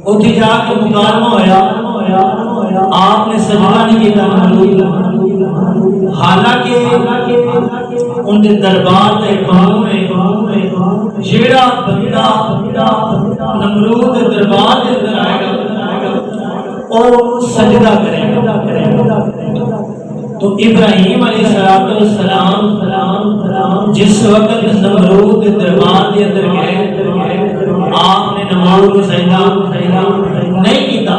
اتنے جا کے مکالمہ ہویا، آپ نے سجدہ نہیں کیتا حالانکہ ان کے دربار کے قانون ہے جیڑا بندہ نمرود کے دربار کے اندر آئے گا اور سجدہ کرے گا۔ تو ابراہیم علیہ السلام جس وقت نمرود کے دربار کے اندر گئے آپ نے نمرود کو سجدہ نہیں کیتا،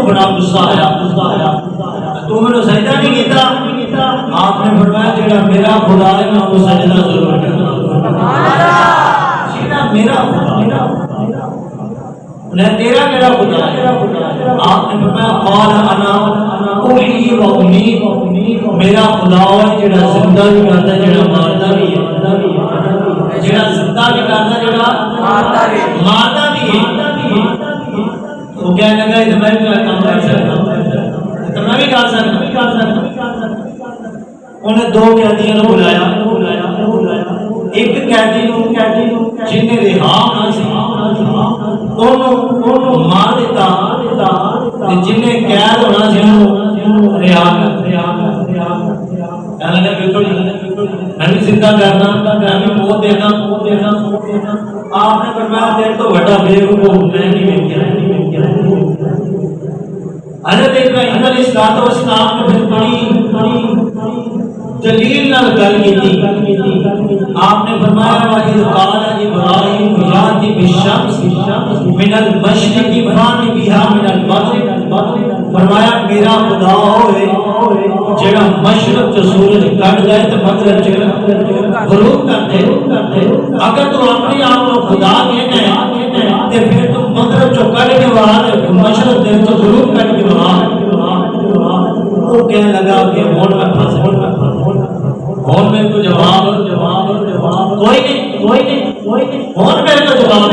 بڑا غصہ آیا، تو میں نے سجدہ نہیں کیتا، آپ نے فرمایا جڑا میرا خدا ہے میں وہ سجدہ ضرور کرنا، جڑا میرا خدا نہ تیرا میرا خدا ہے۔ آپ نے فرمایا قال انا احیی و امیت، میرا خدا ہے جڑا زندہ بھی کرتا ہے جڑا مارتا بھی ہے، جڑا زندہ بھی کرتا ہے جڑا مارتا بھی ہے۔ وہ کہنے لگا یہ میں بھی کام کر سکتا ہوں، تو میں بھی کر سکتا۔ انہیں دو قیدیوں نے بلایا، ایک قیدی جن نے رہا ہونا سی انہوں مار دیتا، جن نے قید ہونا سی انہوں رہا کہنے لگا بالکل میں بھی زندہ کرنا، میں بھی موت دینا۔ آپ نے فرمایا تیرے تو بڑا بیوقوف میں نہیں دیکھا۔ حضرت ابراہیم علیہ السلام نے پھر بڑی دلیل نال گل کی۔ آپ نے فرمایا وَإِذْ قَالَ إِبْرَاهِيمُ يَأْتِ بِالشَّمْسِ مِنَ الْمَشْرِقِ فَأْتِ بِهَا مِنَ الْمَغْرِبِ، فرمایا میرا خدا ہوئے جڑا مشرق جو سورج کٹ جائے تو مغرب چ غروب کر دے۔ اگر تو اپنے آپ کو خدا کہنا ہے تو پھر تو مغرب جو کٹ کے بعد مشرق دے تو غروب کٹ کے بعد وہ کہنے لگا کہ ہون میں پھنس ہون میں کو جواب کوئی نہیں ہون میں کو جواب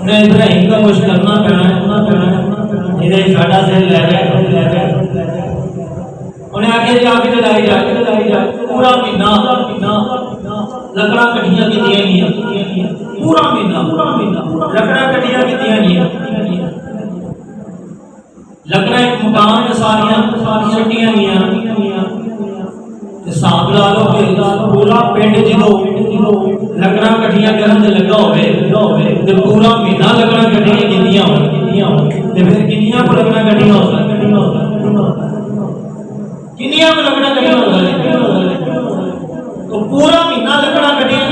انہیں ابراہیم کا کچھ کرنا پینا ادھر ساڑھا سے لے گئے انہیں آگے جا کے لڑائی جا پورا مہینہ لکڑا کٹیاں کی دیا گیا، پورا مہینہ لکڑا کٹیاں کی دیا گیا، لکڑا ایک مکان میں ساریاں چٹیاں گیا، حساب لا لو کہ پورا پنڈ جدو لکڑا کٹیاں کرن دے لگا ہوئے تے پورا مہینہ لکڑا کٹیاں کیتیاں ہون تے پھر کنیاں کو لکڑا کٹیاں ہو کنیاں کو لکڑا کٹیاں ہو تو پورا مہینہ لکڑا کٹیاں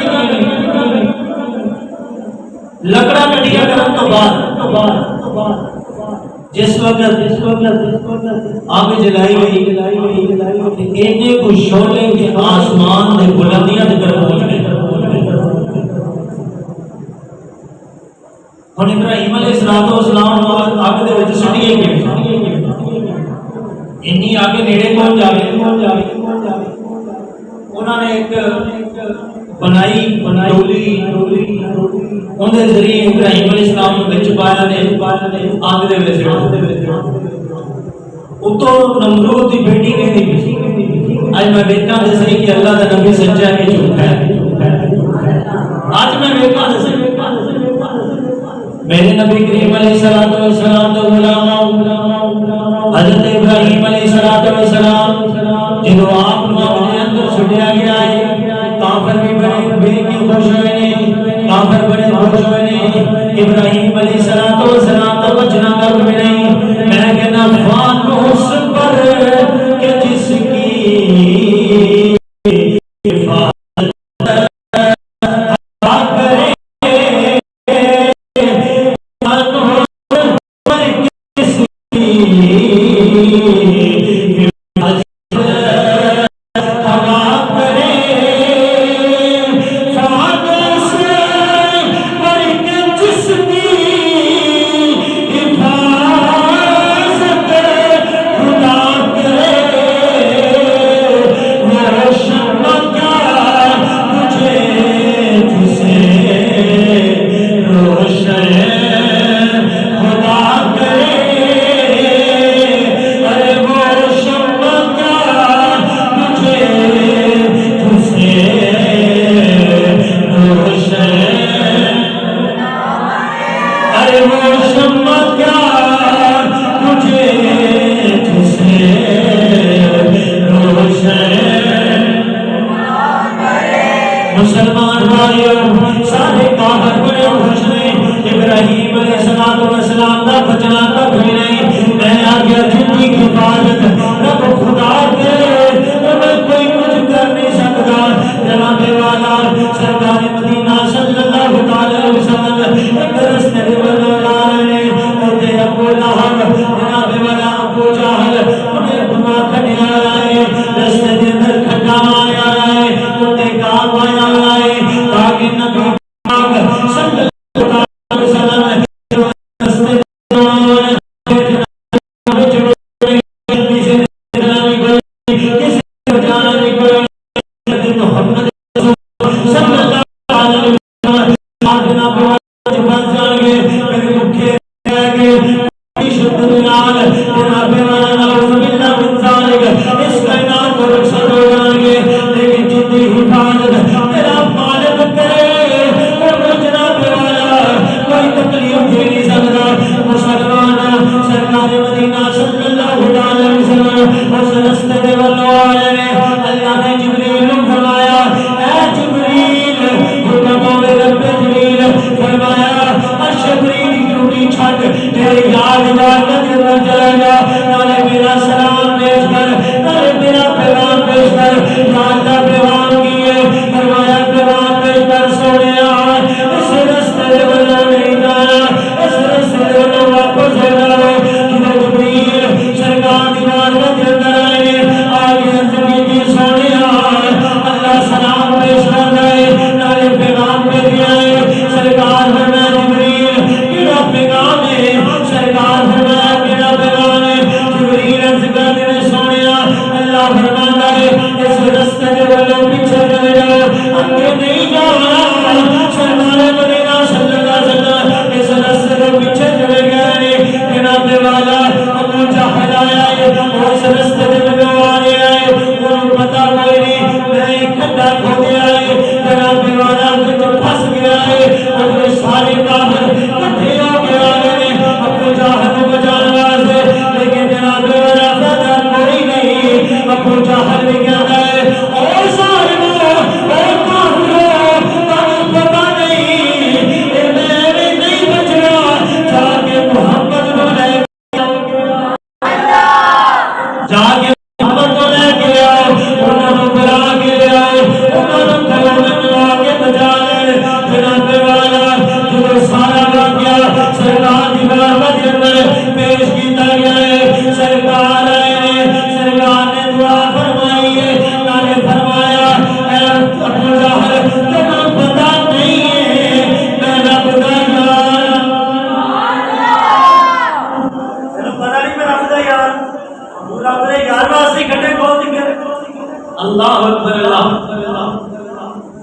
لکڑا کٹیاں کرن تو بعد جس وقت آگ جلائی گئی اینے کو شعلے کے آسمان میں بلندیاں تک پہنچ گئے۔ ہن ابراہیم علیہ السلام آگ دے وچ سٹی گئے، انی آگے نیڑے پہنچ جاوے انہوں نے ایک بنائی ڈولی ان کے ذریعے ابراہیم علیہ السلام کو بچ پایا نے آگ دے وچ اتوں نمرود کی بیٹی کہندی اج میں ویکھاں تے صحیح کہ اللہ دا نبی سچا ہے کہ جھوٹا ہے، اج میں ویکھاں تے صحیح میرے نبی کریم علیہ السلام دا غلام حضرت ابراہیم علیہ السلام جدو آپ کو اپنے اندر چھڈیا گیا ہے کافر بھی بڑے بے کے خوش ہوئے نے، کافر بڑے خوش ہوئے نے، ابراہیم علیہ السلام کا بچنا کر بھی نہیں، میں کہنا فانوس پر کہ جس کی سارے کافر بڑے خوش نے ابراہیم علیہ السلام کا بچنا تک بھی نہیں میں آ گیا جن کی حفاظت رب خدا کرے میں کوئی کچھ کر نہیں سکتا جناب والا سرکار مدینہ صلی اللہ علیہ وسلم ایک رستے دے بلوا نے تے ابو لہب جناب والا ابو جہل انہیں گما کھڑیا ہے رستے دے اندر کھڈا ماریا ہے تے کام آیا ہے تاکہ نبی پاک صلی اللہ علیہ وسلم رستے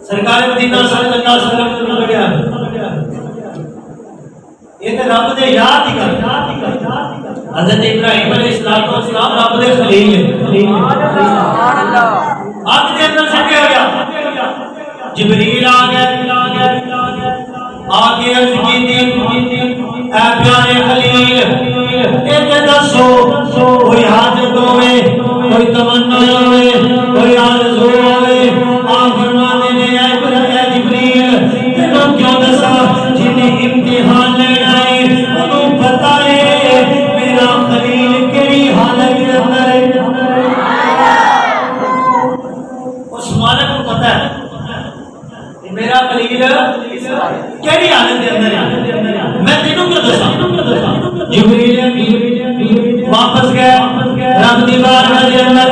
سرکار مدینہ صلی اللہ علیہ وسلم نے بڑھیا یہ تے رب دے یاد ہی کر حضرت ابراہیم علیہ السلام رب دے خلیل ہیں سبحان اللہ آگ دے اندر سٹیا گیا جبریل آ گیا آگے عرض کی اے پیارے خلیل اے دسو کوئی حاجت ہوئے کوئی تمنا ہوئے کوئی آرزو ہوئے آپ فرمانے نے اے جبریل تینوں کیوں دسا جنہیں امتحان لینا ہے انہوں پتا ہے میرا خلیل کیڑی حالت کے اندر ہے اس مالک کو پتا ہے میرا خلیل کیڑی حالت کے اندر ہے میں تینوں کیوں دسا جبریل واپس گیا رب دی بارگاہ دے اندر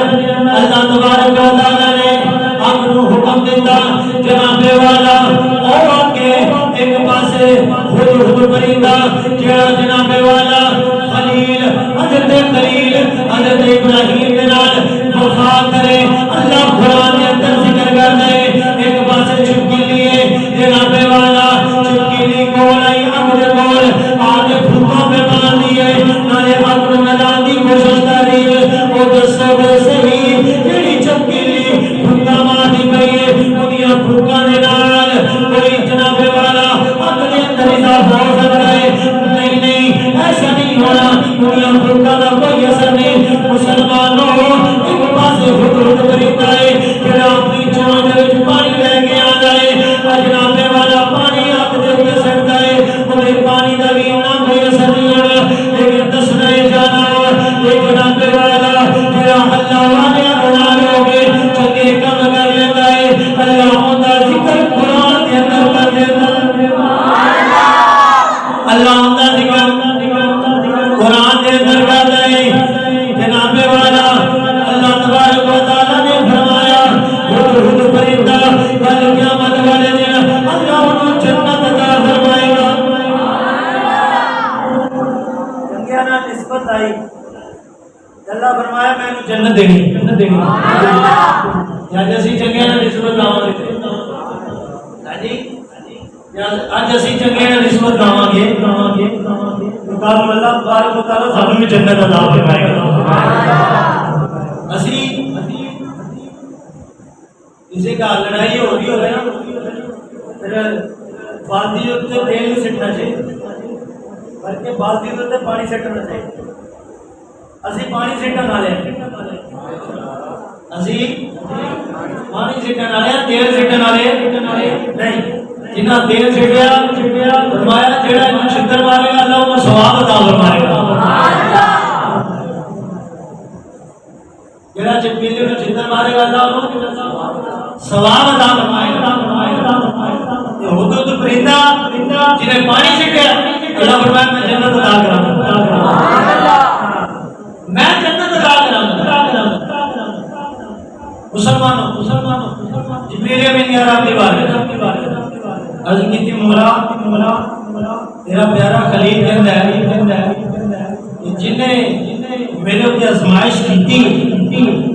اللہ تبارک و تعالی نے آپ کو حکم دیتا جناب والا او آگے ایک پاسے ہدہد پرندہ جڑا جناب والا خلیل حضرت ابراہیم کے نال وفا کرے اللہ قرآن کے اندر ذکر کر دے ایک پاسے چھپکی لیے جناب والا چھپکی لی کول آئی اپنے کول آگے پھوکوں پہ مان دیے نالے اپنے میدان دی کوشش کر رہی ہے وہ دسو بے صحیح جڑی چھپکی لی پھوکا ماری پئی ہے انہیاں پھوکا دے نال کوئی جناب والا اپنے اندر اضافہ ہو سکتا ہے نہیں لڑائی اللہ فرمایا میں جنت دینی اج اسی چنگے نال رشوت لاواں گے ہاں جی اج اسی چنگے نال رشوت لاواں گے کل اللہ تبارک و تعالی سانوں بھی جنت عطا فرمائے گا اسی کسی کا لڑائی ہو گئی ہوگی نا پھر بالٹی کے اوپر تیل نہیں سٹنا چاہیے بلکہ بالٹی کے اوپر پانی سٹنا چاہیے اسی پانی سٹن والے اسی پانی سٹن والے تیل سٹن والے نہیں جنہ تیل سٹیا فرمایا جڑا انہوں چھتر مارے گا اللہ انہوں ثواب عطا فرمائے گا جڑا چپیلے انہوں چھتر مارے گا اللہ انہوں ثواب عطا فرمائے گا ہوگا تو پرندہ جنہیں پانی سٹیا اللہ فرمایا میں جنت عطا کراں میں جنت عطا کراں مسلمانوں جبریل امین یا رب دی بات عرض کی مولا تیرا پیارا خلیل کہندا ہے جنہیں میرے اوپر آزمائش کی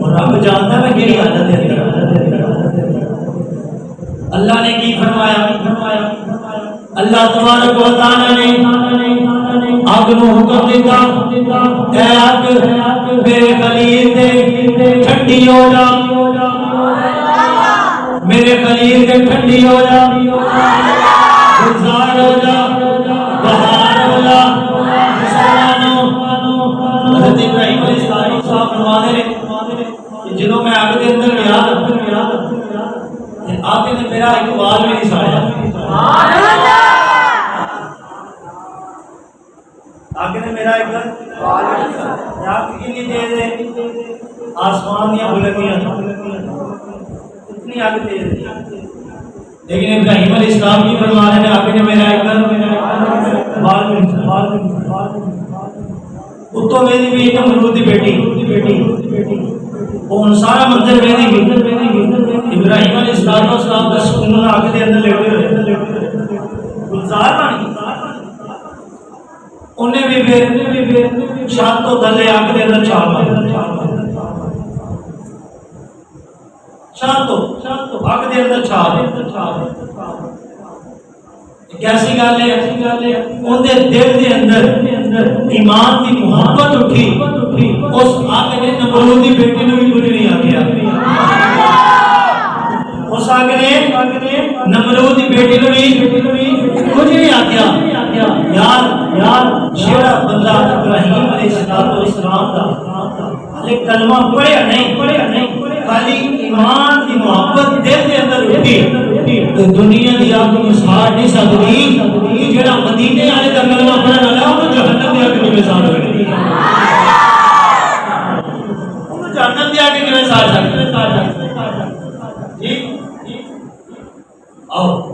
اور رب جانتا ہے میں کیڑی حالت ہے اللہ نے کی فرمایا اللہ تبارک و تعالی نے آگ نو حکم دیتا اے آگ میرے خلیل دے ٹھنڈی ہو جا میرے خلیل دے ٹھنڈی ہو جا گلزار ہو جا بہار ہو جا مسلمانوں حضرت ابراہیم علیہ السلام صاحب فرماتے ہیں کہ جدوں میں آگ دے اندر گیا آگ نے میرا ایک وال بھی نہیں ساڑیا آگ نے میرا ایک آگ کتنی تیز ہے آسمان دیا بلندیاں اتنی آگ تیز ہے لیکن ابراہیم علیہ السلام کی فرمانے نے آگ نے میرا ایک بال اتوں میری بھی ایک امرود دی بیٹی وہ سارا منظر میری بھی ابراہیم علیہ السلام کا سکون آگ دے اندر لیٹے ہوئے گلزار بن گئی انہیں بھی چھت تو تھلے آگ دے اندر چھال ماری چھت تو آگ دے اندر چھال کیسی گل ہے ان دے دل دے اندر ایمان کی محبت اٹھی اس آگ نے نمرود دی بیٹی نو بھی کچھ نہیں آکھیا اس آگ نے نمرود دی بیٹی نو بھی کچھ نہیں آکھیا یار جیڑا بندہ ابراہیم علیہ السلام دا لیکن کلمہ پڑھیا نہیں خالی ایمان کی محبت دل کے اندر اٹھی تو دنیا دی آگ کو ساڑ نہیں سکتی جیڑا مدینے والے دا کلمہ پڑھن والا انہوں جہنم دی آگ کی مثال ہو گئی انہوں جہنم دی آگ کی مثال ہو گئی جی آؤ